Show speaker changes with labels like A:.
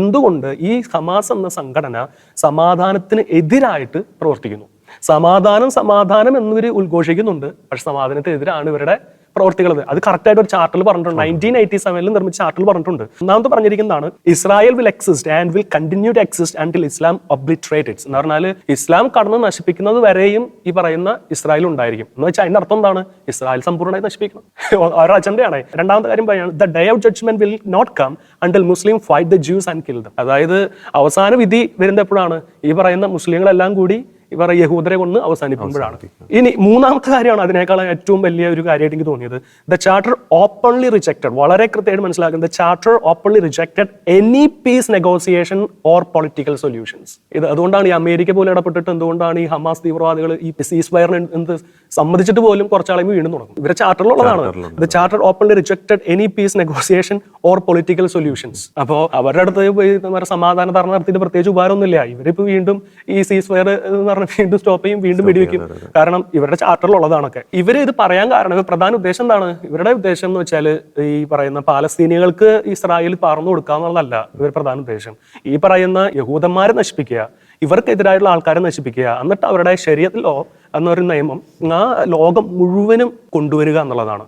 A: എന്തുകൊണ്ട് ഈ ഹമാസ് എന്ന സംഘടന സമാധാനത്തിന് എതിരായിട്ട് പ്രവർത്തിക്കുന്നു? സമാധാനം എന്നിവർ ഉദ്ഘോഷിക്കുന്നുണ്ട്, പക്ഷെ സമാധാനത്തിനെതിരാണ് ഇവരുടെ പ്രവർത്തികൾ. അത് കറക്റ്റായിട്ട് ഒരു ചാർട്ടിൽ പറഞ്ഞിട്ടുണ്ട്. 1987 നിർമ്മിച്ച ചാർട്ടിൽ പറഞ്ഞിട്ടുണ്ട്. ഒന്നാമത് പറഞ്ഞിരിക്കുന്നതാണ് Israel will exist and will continue to exist until Islam obliterated എന്ന് പറഞ്ഞാൽ ഇസ്ലാം കടന്ന് നശിപ്പിക്കുന്നത് വരെയും ഈ പറയുന്ന ഇസ്രായേൽ ഉണ്ടായിരിക്കും എന്ന് വെച്ചാൽ അതിന്റെ അർത്ഥം എന്താണ്? ഇസ്രായേൽ സമ്പൂർണ്ണമായി നശിപ്പിക്കണം, ഒരു അജണ്ടയാണ്. രണ്ടാമത്തെ കാര്യം പറയുന്നത് the day of judgement will not come until Muslim fight the Jews and kill them. അതായത് അവസാന വിധി വരുന്നത് എപ്പോഴാണ്? ഈ പറയുന്ന മുസ്ലിങ്ങളെല്ലാം കൂടി ഇവർ യഹൂദരെ കൊണ്ട് അവസാനിപ്പിക്കുമ്പോഴാണ്. ഇനി മൂന്നാമത്തെ കാര്യമാണ് അതിനേക്കാൾ ഏറ്റവും വലിയ ഒരു കാര്യമായിട്ട് എനിക്ക് തോന്നിയത്. ദ ചാർട്ടർ ഓപ്പൺലി റിജക്റ്റഡ്, വളരെ കൃത്യമായിട്ട് മനസ്സിലാക്കുന്നത്, the charter openly rejected any peace negotiation or political solutions. ഇത് അതുകൊണ്ടാണ് ഈ അമേരിക്ക പോലും ഇടപെട്ടിട്ട് എന്തുകൊണ്ടാണ് ഈ ഹമാസ് തീവ്രവാദികൾ ഈ സീസ് ഫയറിന് എന്ത് സമ്മതിച്ചിട്ട് പോലും കുറച്ചാളെ വീണ്ടും തുടങ്ങും. ഇവരെ ചാർട്ടറിലുള്ളതാണ്. The charter openly rejected any peace negotiation or political solutions. അപ്പോൾ അവരുടെ അടുത്ത് പോയി സമാധാന ധാരണ നടത്തിയിട്ട് പ്രത്യേകിച്ച് ഉപകാരമൊന്നുമില്ല. ഇവരിപ്പോൾ വീണ്ടും ഈ സീസ് ഫയർ വീണ്ടും സ്റ്റോപ്പ് ചെയ്യും, വീണ്ടും വെടിവെക്കും. കാരണം ഇവരുടെ ചാർട്ടറിലുള്ളതാണൊക്കെ. ഇവര് ഇത് പറയാൻ കാരണം പ്രധാന ഉദ്ദേശം എന്താണ്? ഇവരുടെ ഉദ്ദേശം എന്ന് വെച്ചാൽ ഈ പറയുന്ന പാലസ്തീനികൾക്ക് ഇസ്രായേൽ പറഞ്ഞു കൊടുക്കുക എന്നുള്ളതല്ല ഇവരുടെ പ്രധാന ഉദ്ദേശം. ഈ പറയുന്ന യഹൂദന്മാരെ നശിപ്പിക്കുക, ഇവർക്കെതിരായിട്ടുള്ള ആൾക്കാരെ നശിപ്പിക്കുക, എന്നിട്ട് അവരുടെ ശരീഅത്ത് ലോ എന്നൊരു നിയമം ആ ലോകം മുഴുവനും കൊണ്ടുവരിക എന്നുള്ളതാണ്.